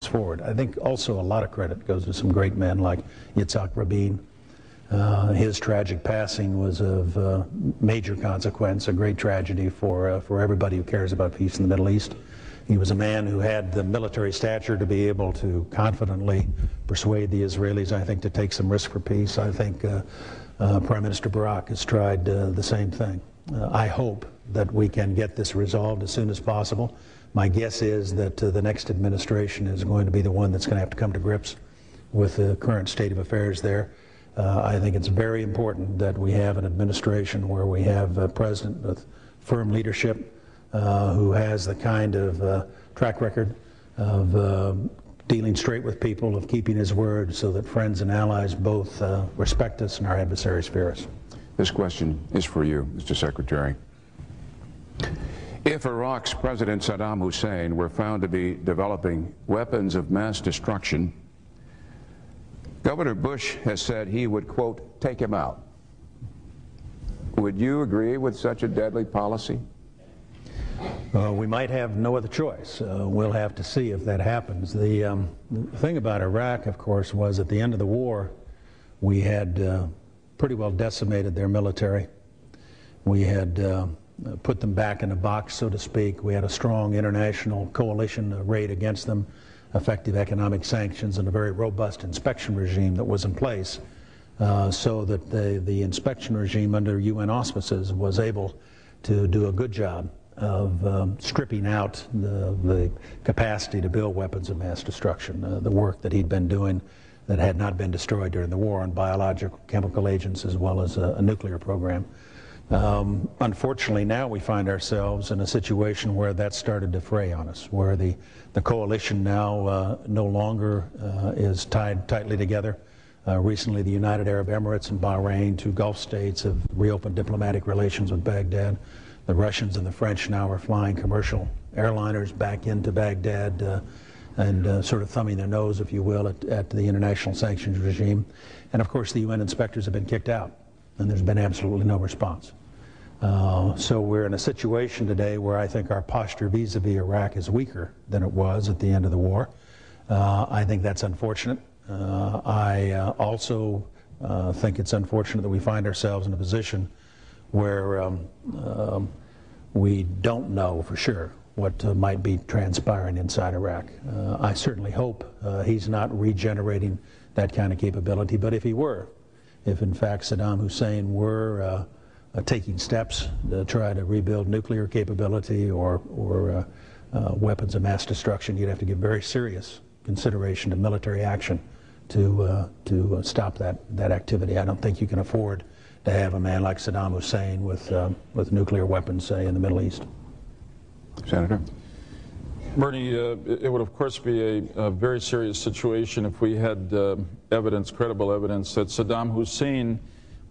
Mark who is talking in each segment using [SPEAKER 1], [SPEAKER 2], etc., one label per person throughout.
[SPEAKER 1] forward. I think also a lot of credit goes to some great men like Yitzhak Rabin. His tragic passing was of major consequence, a great tragedy for everybody who cares about peace in the Middle East. He was a man who had the military stature to be able to confidently persuade the Israelis, I think, to take some risk for peace. I think Prime Minister Barak has tried the same thing. I hope that we can get this resolved as soon as possible. My guess is that the next administration is going to be the one that's going to have to come to grips with the current state of affairs there. I think it's very important that we have an administration where we have a president with firm leadership who has the kind of track record of dealing straight with people, of keeping his word, so that friends and allies both respect us and our adversaries fear us.
[SPEAKER 2] This question is for you, Mr. Secretary. If Iraq's President Saddam Hussein were found to be developing weapons of mass destruction, Governor Bush has said he would, quote, take him out. Would you agree with such a deadly policy?
[SPEAKER 1] We might have no other choice. We'll have to see if that happens. The thing about Iraq, of course, was at the end of the war, we had pretty well decimated their military. We had put them back in a box, so to speak. We had a strong international coalition arrayed against them, effective economic sanctions, and a very robust inspection regime that was in place, so that the inspection regime under UN auspices was able to do a good job of stripping out the capacity to build weapons of mass destruction, the work that he'd been doing that had not been destroyed during the war on biological, chemical agents, as well as a nuclear program. Unfortunately, now we find ourselves in a situation where that started to fray on us, where the coalition now no longer is tied tightly together. Recently, the United Arab Emirates and Bahrain, two Gulf states, have reopened diplomatic relations with Baghdad. The Russians and the French now are flying commercial airliners back into Baghdad and sort of thumbing their nose, if you will, at the international sanctions regime. And of course, the UN inspectors have been kicked out, and there's been absolutely no response. So we're in a situation today where I think our posture vis-a-vis Iraq is weaker than it was at the end of the war. I think that's unfortunate. I also think it's unfortunate that we find ourselves in a position where we don't know for sure what might be transpiring inside Iraq. I certainly hope he's not regenerating that kind of capability, but if he were, if in fact Saddam Hussein were taking steps to try to rebuild nuclear capability or weapons of mass destruction, you'd have to give very serious consideration to military action to stop that activity. I don't think you can afford to have a man like Saddam Hussein with nuclear weapons, say, in the Middle East.
[SPEAKER 2] Senator?
[SPEAKER 3] Bernie, it would of course be a very serious situation if we had evidence, credible evidence, that Saddam Hussein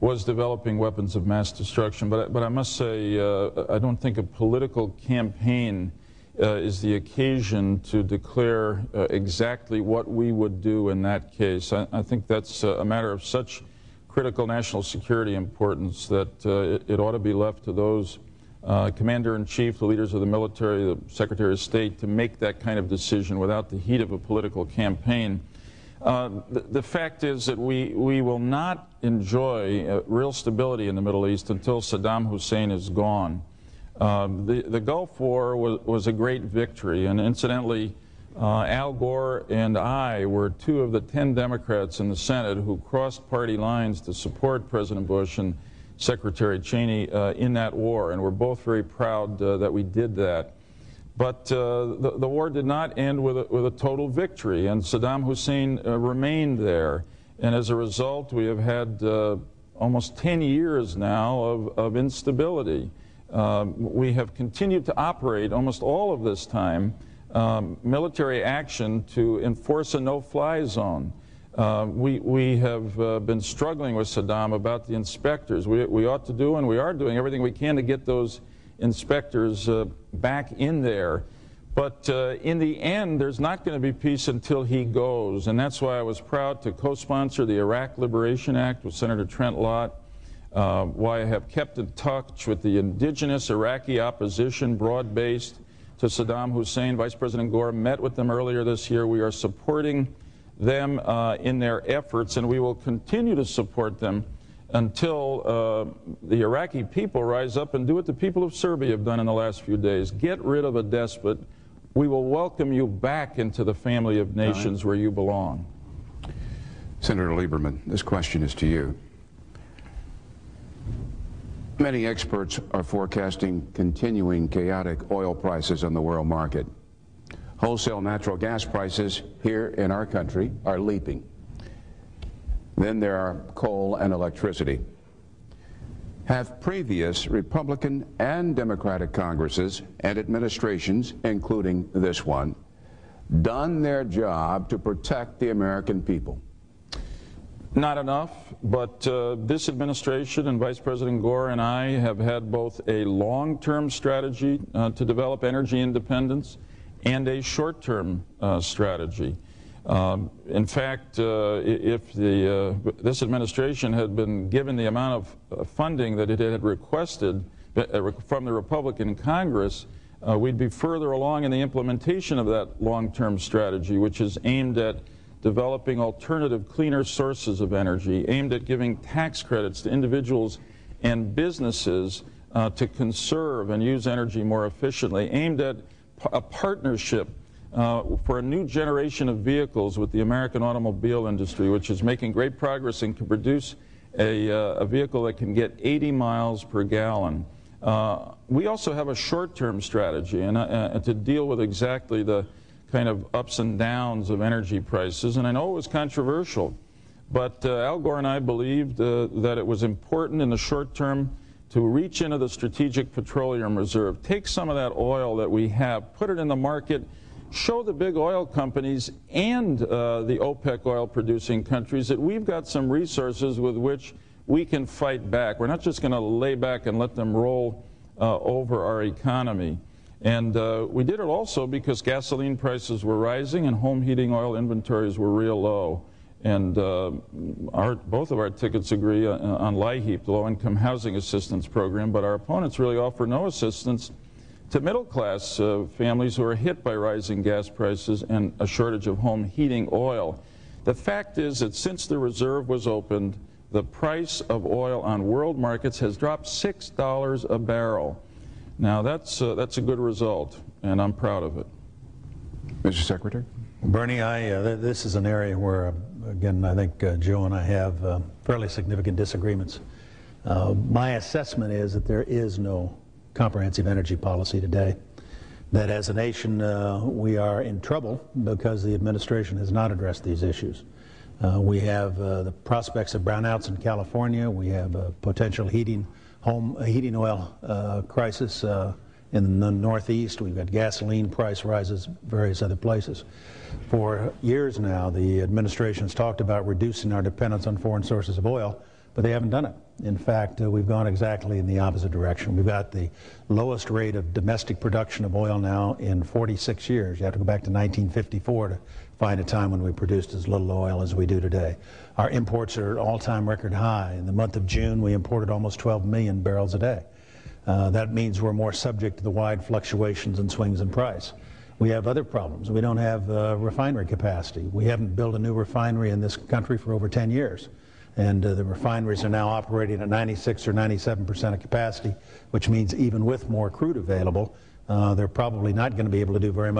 [SPEAKER 3] was developing weapons of mass destruction. But I must say, I don't think a political campaign is the occasion to declare exactly what we would do in that case. I think that's a matter of such critical national security importance that it ought to be left to those Commander-in-Chief, the leaders of the military, the Secretary of State, to make that kind of decision without the heat of a political campaign. The fact is that we will not enjoy real stability in the Middle East until Saddam Hussein is gone. The Gulf War was a great victory, and incidentally, Al Gore and I were two of the 10 Democrats in the Senate who crossed party lines to support President Bush and Secretary Cheney in that war, and we're both very proud that we did that. But the war did not end with a total victory, and Saddam Hussein remained there. And as a result, we have had almost 10 years now of instability. We have continued to operate almost all of this time military action to enforce a no-fly zone. We have been struggling with Saddam about the inspectors. We ought to do, and we are doing, everything we can to get those inspectors back in there. But in the end, there's not going to be peace until he goes. And that's why I was proud to co-sponsor the Iraq Liberation Act with Senator Trent Lott, why I have kept in touch with the indigenous Iraqi opposition, broad-based, to Saddam Hussein. Vice President Gore met with them earlier this year. We are supporting them in their efforts, and we will continue to support them until the Iraqi people rise up and do what the people of Serbia have done in the last few days. Get rid of a despot. We will welcome you back into the family of nations where you belong.
[SPEAKER 2] Senator Lieberman, this question is to you. Many experts are forecasting continuing chaotic oil prices on the world market. Wholesale natural gas prices here in our country are leaping. Then there are coal and electricity. Have previous Republican and Democratic Congresses and administrations, including this one, done their job to protect the American people?
[SPEAKER 3] Not enough, but this administration and Vice President Gore and I have had both a long-term strategy to develop energy independence and a short-term strategy. In fact, if this administration had been given the amount of funding that it had requested from the Republican Congress, we'd be further along in the implementation of that long-term strategy, which is aimed at developing alternative, cleaner sources of energy, aimed at giving tax credits to individuals and businesses to conserve and use energy more efficiently, aimed at a partnership for a new generation of vehicles with the American automobile industry, which is making great progress and can produce a vehicle that can get 80 miles per gallon. We also have a short-term strategy and to deal with exactly the kind of ups and downs of energy prices. And I know it was controversial, but Al Gore and I believed that it was important in the short term to reach into the Strategic Petroleum Reserve, take some of that oil that we have, put it in the market, show the big oil companies and the OPEC oil-producing countries that we've got some resources with which we can fight back. We're not just going to lay back and let them roll over our economy. And we did it also because gasoline prices were rising and home heating oil inventories were real low. And both of our tickets agree on LIHEAP, the Low-Income Housing Assistance Program, but our opponents really offer no assistance to middle-class families who are hit by rising gas prices and a shortage of home heating oil. The fact is that since the reserve was opened, the price of oil on world markets has dropped $6 a barrel. Now, that's a good result, and I'm proud of it.
[SPEAKER 2] Mr. Secretary?
[SPEAKER 1] Bernie, this is an area where, again, I think Joe and I have fairly significant disagreements. My assessment is that there is no comprehensive energy policy today, that as a nation we are in trouble because the administration has not addressed these issues. We have the prospects of brownouts in California. We have a potential heating oil crisis in the Northeast. We've got gasoline price rises, various other places. For years now, the administration has talked about reducing our dependence on foreign sources of oil, but they haven't done it. In fact, we've gone exactly in the opposite direction. We've got the lowest rate of domestic production of oil now in 46 years. You have to go back to 1954 to find a time when we produced as little oil as we do today. Our imports are at all-time record high. In the month of June, we imported almost 12 million barrels a day. That means we're more subject to the wide fluctuations and swings in price. We have other problems. We don't have refinery capacity. We haven't built a new refinery in this country for over 10 years. And the refineries are now operating at 96 or 97% of capacity, which means even with more crude available, they're probably not going to be able to do very much.